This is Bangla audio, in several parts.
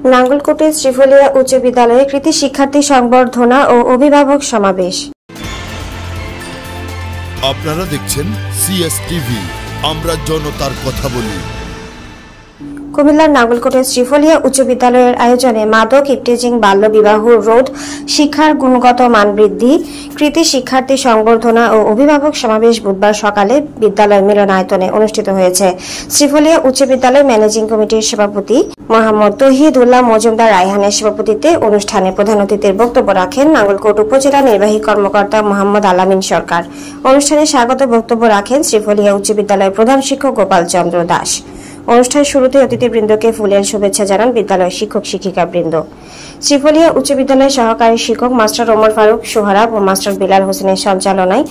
নাঙ্গলকোটে শ্রীফলিয়া উচ্চ বিদ্যালয়ে কৃতি শিক্ষার্থী সংবর্ধনা ও অভিভাবক সমাবেশ। আপনারা দেখছেন সিএসটিভি, আমরা জনতার কথা বলি। কুমিল্লার নাঙ্গলকোটের শ্রীফলিয়া উচ্চ বিদ্যালয়ের আয়োজনে মাদক, ইফটিজিং, বাল্য বিবাহ রোধ, শিক্ষার গুণগত মান বৃদ্ধি, কৃতি শিক্ষার্থী সংবর্ধনা ও অভিভাবক সমাবেশ বুধবার সকালে বিদ্যালয় মিলনায়তনে অনুষ্ঠিত হয়েছে। শ্রীফলিয়া উচ্চ বিদ্যালয় ম্যানেজিং কমিটির সভাপতি মোহাম্মদ তৌহিদুল্লাহ মজুমদার রায়হানের সভাপতিত্বে অনুষ্ঠানে প্রধান অতিথির বক্তব্য রাখেন নাঙ্গলকোট উপজেলা নির্বাহী কর্মকর্তা মোহাম্মদ আলামিন সরকার। অনুষ্ঠানে স্বাগত বক্তব্য রাখেন শ্রীফলিয়া উচ্চ বিদ্যালয়ের প্রধান শিক্ষক গোপাল চন্দ্র দাস। অনুষ্ঠানের শুরুতে অতিথিবৃন্দকে ফুলের শুভেচ্ছা জানান বিদ্যালয়ের শিক্ষক শিক্ষিকা বৃন্দ। শ্রীফলিয়া উচ্চ বিদ্যালয়ের সহকারী শিক্ষক মাস্টার ওমর ফারুক সোহরাব ও মাস্টার বিলাল হোসেনের সঞ্চালনায়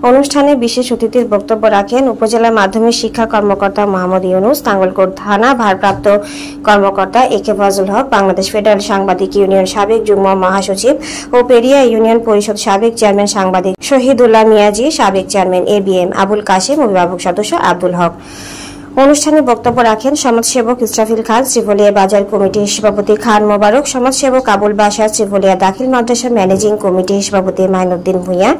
অনুষ্ঠানে বিশেষ অতিথির বক্তব্য রাখেন উপজেলা মাধ্যমিক শিক্ষা কর্মকর্তা মোহাম্মদ ইউনুস, নাঙ্গলকোট থানা ভারপ্রাপ্ত কর্মকর্তা একে ফজল হক, বাংলাদেশ ফেডারেল সাংবাদিক ইউনিয়ন সাবেক যুগ্ম মহাসচিব ও পেরিয়া ইউনিয়ন পরিষদ সাবেক চেয়ারম্যান সাংবাদিক শহীদুল্লাহ মিয়াজি, সাবেক চেয়ারম্যান ABM আবুল কাশেম, অভিভাবক সদস্য আব্দুল হক। অনুষ্ঠানে বক্তব্য রাখেন সমাজসেবক ইসরাফিল খান, শ্রীফলিয়া বাজার কমিটির সভাপতি খান মোবারক, সমাজসেবক আবুল বাশার, শ্রীফলিয়া দাখিল মাদ্রাসা ম্যানেজিং কমিটির সভাপতি মাইনুদ্দিন ভূঁইয়া,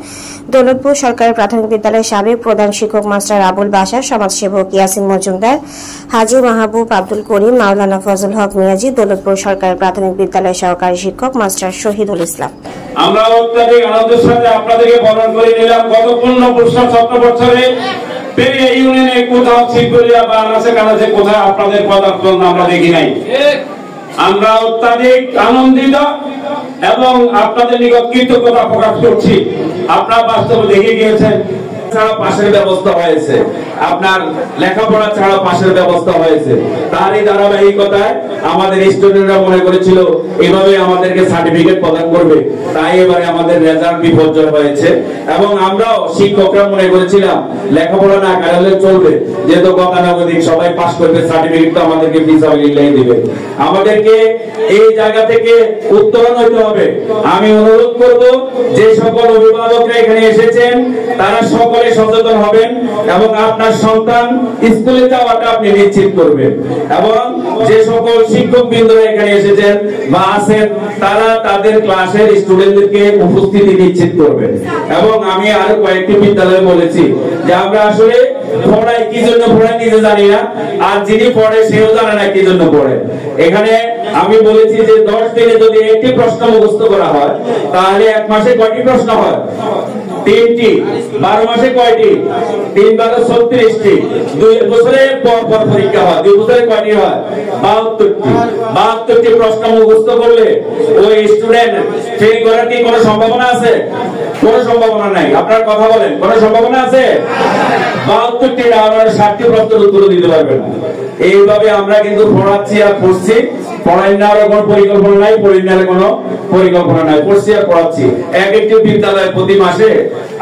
দৌলতপুর সরকারি প্রাথমিক বিদ্যালয়ের সাবেক প্রধান শিক্ষক মাস্টার আবুল বাশার, সমাজসেবক ইয়াসিন মজুমদার, হাজী মাহবুব আব্দুল করিম, মাওলানা ফজল হক মিয়াজি, দৌলতপুর সরকারি প্রাথমিক বিদ্যালয়ের সহকারী শিক্ষক মাস্টার শহীদুল ইসলাম। আমরা অত্যাধিক আনন্দের সাথে আপনাদেরকে বরণ করে নিলাম। গত 15 বছর 17 বছরে পেরিয়া ইউনিয়নে কোথাও শ্রীফলিয়া বা আনাচে কানাচে কোথাও আপনাদের পদার্পণ আমরা দেখি নাই। আমরা অত্যাধিক আনন্দিত এবং আপনাদের নিকট কৃতজ্ঞতা প্রকাশ করছি। আপনারা বাস্তবে দেখে গিয়েছেন ছাড়া পাশের ব্যবস্থা হয়েছে, আপনার লেখাপড়া ছাড়া পাশের ব্যবস্থা হয়েছে। তারই ধারাবাহিকতায় আমাদের স্টুডেন্টরা মনে করেছিল এভাবে আমাদেরকে সার্টিফিকেট প্রদান করবে, তাই এবারে আমাদের রেজাল্ট বিপর্যয় হয়েছে এবং আমরাও শিক্ষকরা মনে করেছিলাম লেখাপড়া না করলে চলবে, যেহেতু গতানুগতিক সবাই পাস করবে, সার্টিফিকেট তো আমাদেরকে বিসাবিল্লাহ দিবে। আমাদেরকে এই জায়গা থেকে উত্তরণ হতে হবে। আমি অনুরোধ করব যে সকল অভিভাবকরা এখানে এসেছেন তারা সকলে সচেতন হবেন এবং আপনার সন্তান স্কুলে যাওয়াটা আপনি নিশ্চিত করবেন এবং যে সকল শিক্ষক বৃন্দরা এখানে এসেছেন বা আছেন তারা তাদের ক্লাসের স্টুডেন্টদেরকে উপস্থিতি নিশ্চিত করবেন। এবং আমি আরো কয়েকটি বিদ্যালয়ে বলেছি যে আমরা আসলে পড়াই কি জন্য পড়াই নিজে জানি না, আর যিনি পড়ে সেও জানে না কি জন্য পড়ে। এখানে আমি বলেছি যে 10 দিনে যদি একটি প্রশ্ন মুখস্থ করা হয় তাহলে 1 মাসে কয়টি প্রশ্ন হয়? 3টি। 12 মাসে কয়টি? 3 × 36টি। 2 বছরে পর পর পরীক্ষা হয়। 2 বছরে কয়টি হয়? 72টি। 72টি প্রশ্ন মুখস্থ করলে ওই স্টুডেন্ট ফেল করার কি কোনো সম্ভাবনা আছে? কোনো সম্ভাবনা নাই। আপনারা কথা বলেন, কোনো সম্ভাবনা আছে? 72টি আর 60টি প্রশ্নের উত্তর দিতে পারবে না। এইভাবে আমরা কিন্তু পড়াচ্ছি আর পড়ছি, পড়াই না কোনো পরিকল্পনা নাই, পড়ি না কোনো পরিকল্পনা নাই, পড়ছি আর পড়াচ্ছি। একটি বিদ্যালয়ে প্রতি মাসে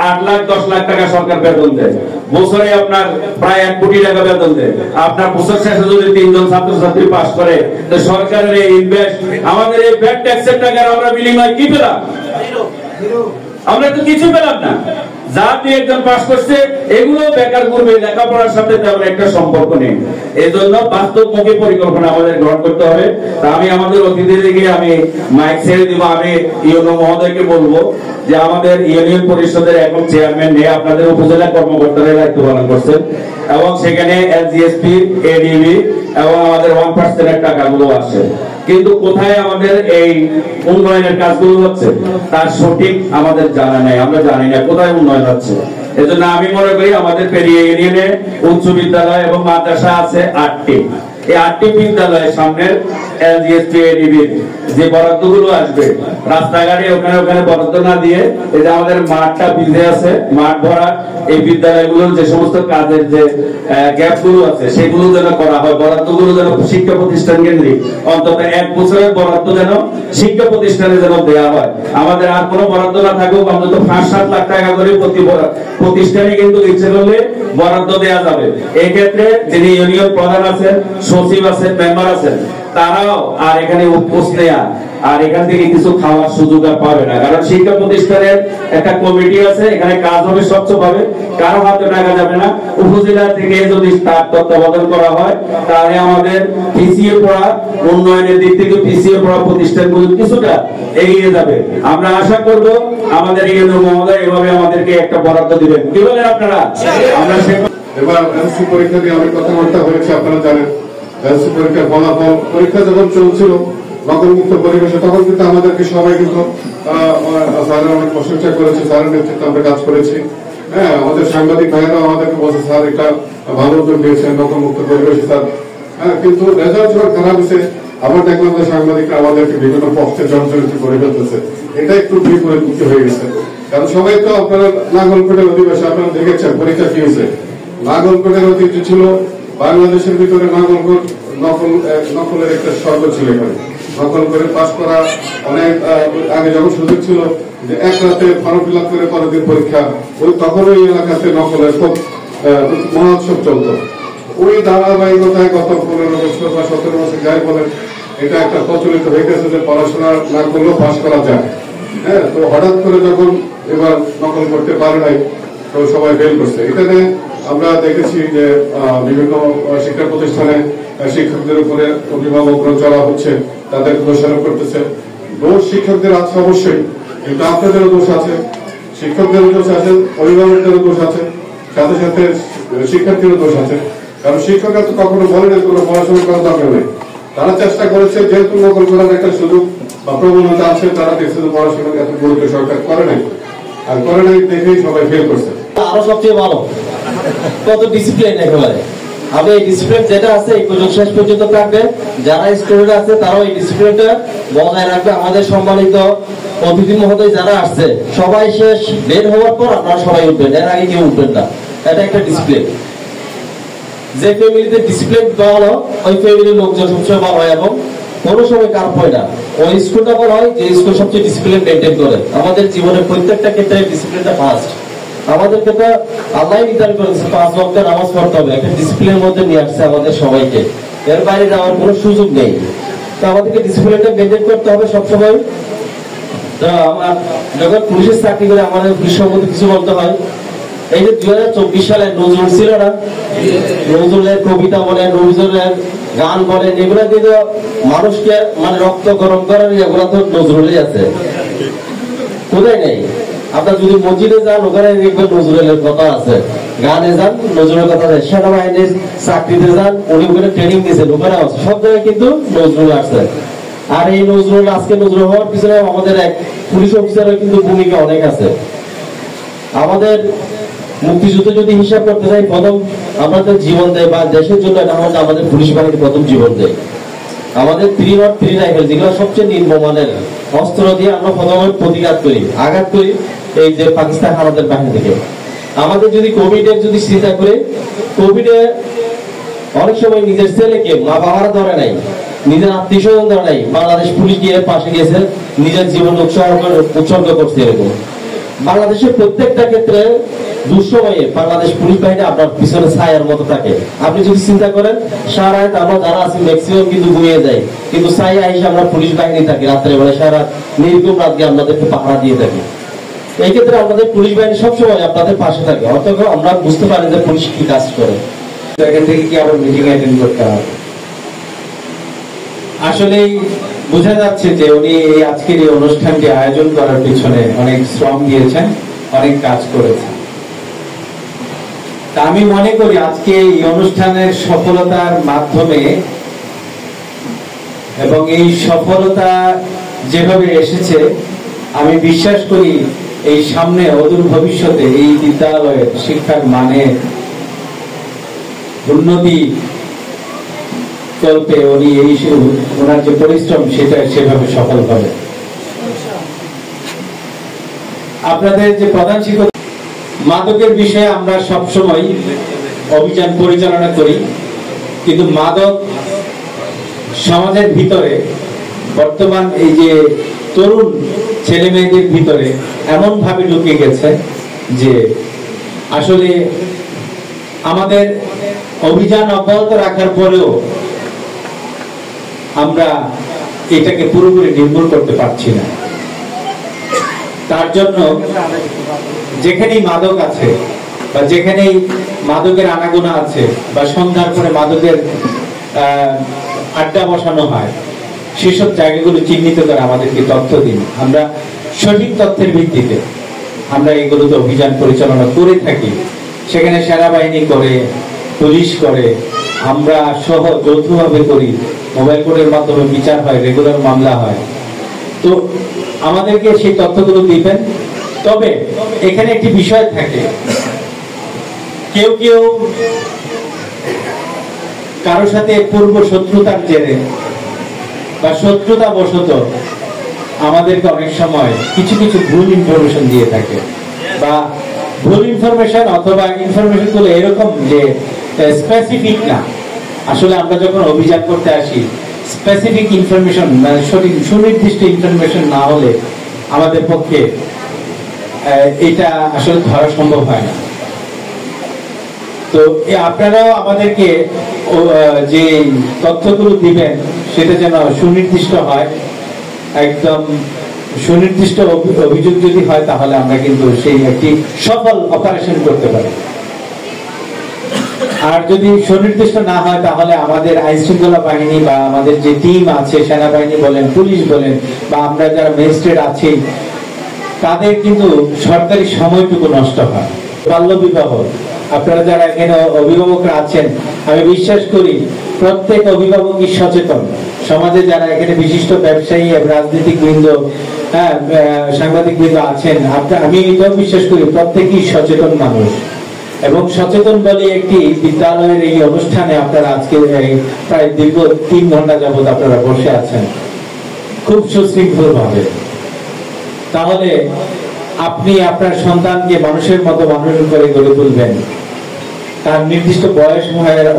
8 লাখ 10 লাখ টাকা সরকার বেতন দেয়, বছরে আপনার প্রায় 1 কোটি টাকা বেতন দেয়। আপনার বছর শেষে যদি 3 জন ছাত্রছাত্রী পাস করে তো সরকারের এই ইনভেস্ট, আমাদের এই ভ্যাট ট্যাক্সের টাকার আমরা বিনিময় কি পেলাম? আমরা তো কিছু পেলাম না। যা 2-1 পাস করছে এগুলো বেকার করবে, লেখাপড়ার সাথে তেমন একটা সম্পর্ক নেই। এই জন্য বাস্তবমুখী পরিকল্পনা আমাদের গ্রহণ করতে হবে। তা আমি আমাদের অতিথিদেরকে আমি মাইক ছেড়ে দিব। আমি ইউনো মহোদয়কে বলবো যে আমাদের ইউনিয়ন পরিষদের এখন চেয়ারম্যান নেই, আপনাদের উপজেলা কর্মকর্তারা দায়িত্ব পালন করছেন এবং সেখানে এসজিএসপি, এডিবি এবং আমাদের 1% টাকাগুলো আসে, কিন্তু কোথায় আমাদের এই উন্নয়নের কাজগুলো হচ্ছে তার সঠিক আমাদের জানা নেই। আমরা জানি না কোথায় উন্নয়ন হচ্ছে। এজন্য আমি মনে করি আমাদের পেরিয়া ইউনিয়নে উচ্চ বিদ্যালয় এবং মাদ্রাসা আছে 8টি। এই 8টি বিদ্যালয়ের সামনের এলজিএসটি, এডিবি যে বরাদ্দগুলো আসবে রাস্তাঘাটে ওখানে ওখানে বরাদ্দ না দিয়ে এই যে আমাদের মাঠটা ভিজে আছে, মাঠ ভরা, এই বিদ্যালয়গুলোর যে সমস্ত কাজের যে গ্যাপগুলো আছে সেগুলো যেন করা হয়। বরাদ্দগুলো যেন শিক্ষা প্রতিষ্ঠান কেন্দ্রিক অন্তত 1 বছরের বরাদ্দ যেন শিক্ষা প্রতিষ্ঠানে যেন দেওয়া হয়। আমাদের আর কোনো বরাদ্দ না থাকুক, অন্তত 5-7 লাখ টাকা করে প্রতি প্রতিষ্ঠানে কিন্তু ইচ্ছে করলে বরাদ্দ দেওয়া যাবে। এই ক্ষেত্রে যিনি ইউনিয়ন প্রধান আছেন, সচিব আছেন, মেম্বার আছেন, তারাও আর এখানে উপস্থিত নেয়া আর এখান থেকে কিছু খাওয়ার সুযোগ আর পাবে না, কারণ শিক্ষা প্রতিষ্ঠানের একটা কমিটি আছে, এখানে কাজ হবে স্বচ্ছভাবে, কারো হাতে টাকা যাবে না। উপজেলা থেকে যদি তার তত্ত্বাবধান করা হয় তাহলে আমাদের পিছিয়ে পড়া উন্নয়নের দিক থেকে পিছিয়ে পড়া প্রতিষ্ঠানগুলো কিছুটা এগিয়ে যাবে। আমরা আশা করব আমাদের ইউনো মহোদয় এভাবে আমাদেরকে একটা বরাদ্দ দিবেন, কি বলেন আপনারা? আমরা এবার এসএসসি পরীক্ষা দিয়ে অনেক কথাবার্তা হয়েছে, আপনারা জানেন। এসএসসি পরীক্ষার ফলাফল পরীক্ষা যখন চলছিল নকলমুক্ত পরিবেশে, তখন কিন্তু আমাদেরকে সবাই কিন্তু স্যারের অনেক প্রশংসা করেছে, স্যারের নেতৃত্বে আমরা কাজ করেছি। হ্যাঁ, আমাদের সাংবাদিক ভাইয়েরাও আমাদেরকে বলছে স্যার এটা ভালো উদ্যোগ নিয়েছেন নকলমুক্ত পরিবেশে স্যার। হ্যাঁ, কিন্তু রেজাল্ট যখন খারাপ হয়েছে আবার দেখলাম যে সাংবাদিকরা আমাদেরকে বিভিন্ন পক্ষে জর্জরিত করে ফেলতেছে। এটা একটু বিপরীতমুখী হয়ে গেছে, কারণ সবাই তো আপনারা নাগলকোটের অধিবাসী, আপনারা দেখেছেন পরীক্ষা কি হয়েছে। নাগলকোটের ঐতিহ্য ছিল বাংলাদেশের ভিতরে নাগলকোট নকলের একটা স্বর্গ ছিল। এখানে নকল করে পাশ করা অনেক আগে যখন সুযোগ ছিল যে এক রাতে ফর্ম ফিল আপ করে পরের দিন পরীক্ষা, তখন ওই এলাকাতে নকলের খুব মহোৎসব চলত। ওই ধারাবাহিকতায় গত 15 বছর বা 17 বছর যাই বলেন, এটা একটা প্রচলিত হয়ে গেছে যে পড়াশোনা না করলেও পাশ করা যায়। হ্যাঁ, তো হঠাৎ করে যখন এবার নকল করতে পারে নাই তো সবাই ফেল করছে। এখানে আমরা দেখেছি যে বিভিন্ন শিক্ষা প্রতিষ্ঠানে শিক্ষকদের উপরে অভিভাবকরা চলা হচ্ছে, তাদের দোষারোপ করতেছে। দোষ শিক্ষকদের আছে অবশ্যই, কিন্তু আপনাদেরও দোষ আছে, শিক্ষকদেরও দোষ আছে, অভিভাবকদেরও দোষ আছে, সাথে সাথে শিক্ষার্থীরও দোষ আছে। কারণ শিক্ষকরা তো কখনো বলে না কোনো পড়াশোনা করার দরকার নেই। তারা চেষ্টা করেছে, যেহেতু নকল করার একটা সুযোগ বা প্রবণতা আছে, তারা দেখছে পড়াশোনাকে এত গুরুত্ব সরকার করে নাই, আর করে নাই দেখেই সবাই ফেল করছে। আরো সবচেয়ে ভালো কত ডিসিপ্লিন, একেবারে আমি এই ডিসিপ্লিন যেটা আছে এই পর্যন্ত শেষ পর্যন্ত থাকবে। যারা স্টুডেন্ট আছে তারাও এই ডিসিপ্লিনটা বজায় রাখবে। আমাদের সম্মানিত অতিথি মহোদয় যারা আসছে সবাই শেষ বের হওয়ার পর আপনারা সবাই উঠবেন, এর আগে কেউ উঠবেন না। এটা একটা ডিসিপ্লিন। যে ফ্যামিলিতে ডিসিপ্লিন ভালো ওই ফ্যামিলির লোকজন সবসময় ভালো হয় এবং কোনো সময় খারাপ হয় না। ওই স্কুলটা বলা হয় যে স্কুল সবচেয়ে ডিসিপ্লিন মেনটেন করে। আমাদের জীবনের প্রত্যেকটা ক্ষেত্রে ডিসিপ্লিনটা ফার্স্ট। আমাদেরকে তো আল্লাহ নির্ধারণ করেছে 5 ওয়াক্ত নামাজ পড়তে হবে, একটা ডিসিপ্লিনের মধ্যে নিয়ে আসছে আমাদের সবাইকে, এর বাইরে যাওয়ার কোনো সুযোগ নেই। তো আমাদেরকে ডিসিপ্লিনটা মেনটেন করতে হবে সবসময়। আমার যখন পুলিশের চাকরি করে আমাদের পুলিশ সম্বন্ধে কিছু বলতে হয়। এই যে 2024 সালে নজরুল ছিল না, নজরুলের কবিতা বলেন, নজরুলের গান বলেন, এগুলো দিয়ে মানুষকে মানে রক্ত গরম করার এগুলো তো নজরুলই আছে, কোথায় নেই। আপনার যদি মসজিদে যান ওখানে দেখবেন নজরুলের কথা আছে, গানে যান নজরুলের কথা আছে, সেনাবাহিনীর চাকরিতে যান উনি ওখানে ট্রেনিং দিয়েছেন, ওখানে আছে, সব জায়গায় কিন্তু নজরুল আছে। আর এই নজরুল আজকে নজরুল হওয়ার পিছনে আমাদের এক পুলিশ অফিসারের কিন্তু ভূমিকা অনেক আছে। আমাদের মুক্তিযুদ্ধ যদি হিসাব করতে চাই, প্রথম আমাদের জীবন দেয় বা দেশের জন্য আমাদের পুলিশ বাহিনী প্রথম জীবন দেয়। আমাদের 303 রাইফেল যেগুলো সবচেয়ে নিম্নমানের অস্ত্র দিয়ে আমরা প্রথমে প্রতিঘাত করি, আঘাত করি এই যে পাকিস্তান আমাদের বাহিনী থেকে। আমাদের যদি কোভিডের যদি চিন্তা করে, কোভিডে অনেক সময় নিজের ছেলেকে মা বাবার ধরে নাই, নিজের আত্মীয় স্বজন ধরে নাই, বাংলাদেশ পুলিশ গিয়ে পাশে গিয়েছে, নিজের জীবন উৎসর্গ করছে। এরকম বাংলাদেশের প্রত্যেকটা ক্ষেত্রে দুঃসময়ে বাংলাদেশ পুলিশ বাহিনী আপনার পিছনে ছায়ার মতো থাকে। আপনি যদি চিন্তা করেন সারা রাত আমরা যারা আছি ম্যাক্সিমাম কিন্তু ঘুমিয়ে যায়, কিন্তু ছায়া হিসেবে আমরা পুলিশ বাহিনী থাকি, রাত্রে বেলা সারা নির্গম রাতকে আপনাদেরকে পাহারা দিয়ে থাকি। এই ক্ষেত্রে আমাদের পুলিশ বাহিনী সবসময় আপনাদের পাশে থাকে, অথচ আমরা বুঝতে পারি যে পুলিশ কি কাজ করে। এখান থেকে কি আবার মিটিং অ্যাটেন্ড করতে হবে। আসলেই বোঝা যাচ্ছে যে উনি এই আজকের এই অনুষ্ঠানটি আয়োজন করার পিছনে অনেক শ্রম দিয়েছেন, অনেক কাজ করেছেন। তা আমি মনে করি আজকে এই অনুষ্ঠানের সফলতার মাধ্যমে এবং এই সফলতা যেভাবে এসেছে আমি বিশ্বাস করি এই সামনে অদূর ভবিষ্যতে এই বিদ্যালয়ের শিক্ষার মানে উন্নতি চলবে, উনি এই ওনার যে পরিশ্রম সেটা সেভাবে সফল হবে। আপনাদের যে প্রধান শিক্ষক, মাদকের বিষয়ে আমরা সবসময় অভিযান পরিচালনা করি, কিন্তু মাদক সমাজের ভিতরে বর্তমান এই যে তরুণ ছেলে মেয়েদের ভিতরে এমন ভাবে ঢুকে গেছে যে আসলে আমাদের অভিযান অব্যাহত রাখার পরেও আমরা এটাকে পুরোপুরি নির্মূল করতে পারছি না। তার জন্য যেখানেই মাদক আছে বা যেখানেই মাদকের আনাগোনা আছে বা সন্ধ্যার পরে মাদকের আড্ডা বসানো হয়, সেসব জায়গাগুলো চিহ্নিত করে আমাদেরকে তথ্য দিন। আমরা সঠিক তথ্যের ভিত্তিতে আমরা এগুলোতে অভিযান পরিচালনা করে থাকি। সেখানে সেনাবাহিনী করে, পুলিশ করে, আমরা সহ যৌথভাবে করি, মোবাইল কোর্টের মাধ্যমে বিচার হয়, রেগুলার মামলা হয়। তো আমাদেরকে সেই তথ্যগুলো দিবেন। তবে এখানে একটি বিষয় থাকে, কেউ কেউ কারোর সাথে পূর্ব শত্রুতার জেরে বা শত্রুতা বশত আমাদেরকে অনেক সময় কিছু কিছু ভুল ইনফরমেশন দিয়ে থাকে, বা ভুল ইনফরমেশন অথবা ইনফরমেশন গুলো এরকম যে স্পেসিফিক না। আসলে আমরা যখন অভিযান করতে আসি, স্পেসিফিক ইনফরমেশন মানে সঠিক সুনির্দিষ্ট ইনফরমেশন না হলে আমাদের পক্ষে এটা আসলে ধরা সম্ভব হয় না। তো আপনারাও আমাদেরকে যে তথ্যগুলো দিবেন সেটা যেন সুনির্দিষ্ট হয়, একদম সুনির্দিষ্ট অভিযোগ যদি হয় তাহলে আমরা কিন্তু সেই একটি সফল অপারেশন করতে পারি। আর যদি সুনির্দিষ্ট না হয় তাহলে আমাদের আইন শৃঙ্খলা বাহিনী বা আমাদের যে টিম আছে, সেনাবাহিনী বলেন, পুলিশ বলেন, বা আমরা যারা ম্যাজিস্ট্রেট আছি, তাদের কিন্তু সরকারি সময়টুকু নষ্ট হয়। বাল্য বিবাহ, আপনারা যারা এখানে অভিভাবকরা আছেন, আমি বিশ্বাস করি প্রত্যেক অভিভাবকই সচেতন। সমাজে যারা এখানে বিশিষ্ট ব্যবসায়ী, রাজনৈতিক বৃন্দ, সাংবাদিক বৃন্দ আছেন, আমি এটাও বিশ্বাস করি প্রত্যেকেই সচেতন মানুষ। এবং সচেতন বলে একটি বিদ্যালয়ের এই অনুষ্ঠানে আপনারা আজকে প্রায় দীর্ঘ 3 ঘন্টা যাবত আপনারা বসে আছেন খুব সুশৃঙ্খল ভাবে। তাহলে আপনি আপনার সন্তানকে মানুষের মতো মানুষ করে গড়ে তুলবেন। তার নির্দিষ্ট বয়স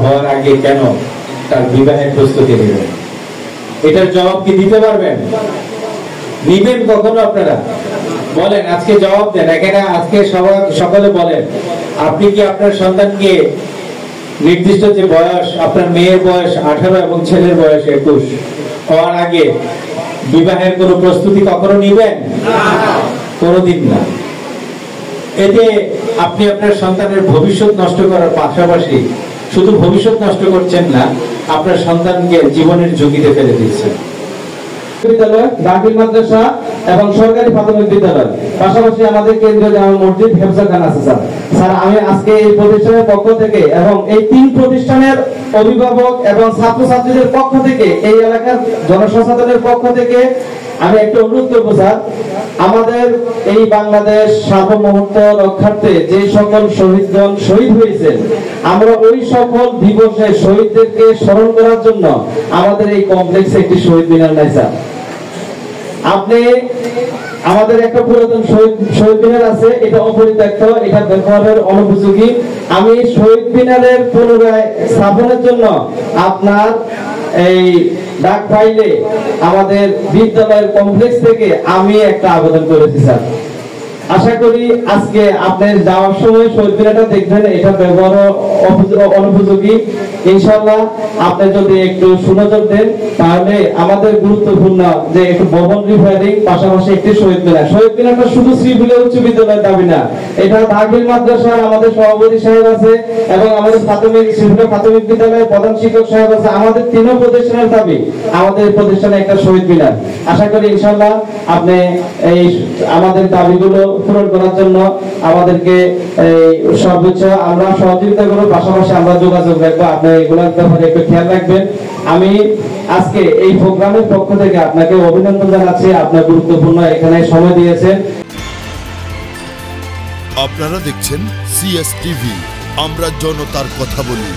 হওয়ার আগে কেন তার বিবাহের প্রস্তুতি নেবেন? এটার জবাব কি দিতে পারবেন? নিবেন কখনো? আপনারা বলেন, আজকে জবাব দেন। এখানে আজকে সকালে বলেন, আপনি কি আপনার সন্তানকে নির্দিষ্ট যে বয়স, আপনার মেয়ের বয়স 18 এবং ছেলের বয়স 21 হওয়ার আগে বিবাহের কোনো প্রস্তুতি কখনো নিবেন? কোনোদিন না। এতে আপনি আপনার সন্তানের ভবিষ্যৎ নষ্ট করার পাশাপাশি শুধু ভবিষ্যৎ নষ্ট করছেন না, আপনার সন্তানকে জীবনের ঝুঁকিতে ফেলে দিচ্ছেন। বিদ্যালয়, দাখিল মাদ্রাসা এবং সরকারি প্রাথমিক বিদ্যালয়, পাশাপাশি আমাদের কেন্দ্রীয় জামে মসজিদ, হেফজাখানা আছে। স্যার, আমি আজকে এই প্রতিষ্ঠানের পক্ষ থেকে এবং এই 3 প্রতিষ্ঠানের অভিভাবক এবং ছাত্রছাত্রীদের পক্ষ থেকে, এই এলাকার জনসচেতনের পক্ষ থেকে আমি একটা অনুরোধ করবো স্যার, আমাদের এই বাংলাদেশ সার্বভৌমত্ব রক্ষার্থে যে সকল শহীদগণ শহীদ হয়েছেন, আমরা ওই সকল দিবসে শহীদদেরকে স্মরণ করার জন্য আমাদের এই কমপ্লেক্সে একটি শহীদ মিনার নাই স্যার। আপনি আমাদের একটা পুরাতন শহীদ মিনার আছে, এটা অপরিত্যক্ত, এটা ব্যবহারের অনুপযোগী। আমি শহীদ মিনারের পুনরায় স্থাপনের জন্য আপনার এই ডাক ফাইলে আমাদের বিদ্যালয়ের কমপ্লেক্স থেকে আমি একটা আবেদন করেছি স্যার। আশা করি আজকে আপনার যাওয়ার সময় শহীদ মিনারটা দেখবেন, এটা ব্যবহার অনুপযোগী। ইনশাআল্লাহ আপনি যদি একটু সুনজর দেন তাহলে আমাদের গুরুত্বপূর্ণ যে একটু ভবন রিপেয়ারিং, পাশাপাশি একটি শহীদ মিনার। শহীদ মিনারটা শুধু শ্রীপুলিয়া উচ্চ বিদ্যালয়ের দাবি না, এটা দাখিল মাদ্রাসার আমাদের সভাপতি সাহেব আছে এবং আমাদের শ্রীপুলিয়া প্রাথমিক বিদ্যালয়ের প্রধান শিক্ষক সাহেব আছে। আমাদের 3 প্রতিষ্ঠানের দাবি আমাদের প্রতিষ্ঠানে একটা শহীদ মিনার। আশা করি ইনশাআল্লাহ আপনি এই আমাদের দাবিগুলো পূরণ করার জন্য আমাদেরকে সর্বোচ্চ আমরা সহযোগিতা করব, পাশাপাশি আমরা যোগাযোগ রাখবো। আপনি এগুলোর ব্যাপারে একটু খেয়াল রাখবেন। আমি আজকে এই প্রোগ্রামের পক্ষ থেকে আপনাকে অভিনন্দন জানাচ্ছি, আপনার গুরুত্বপূর্ণ এখানে সময় দিয়েছেন। আপনারা দেখছেন CS টিভি, আমরা জনতার কথা বলি।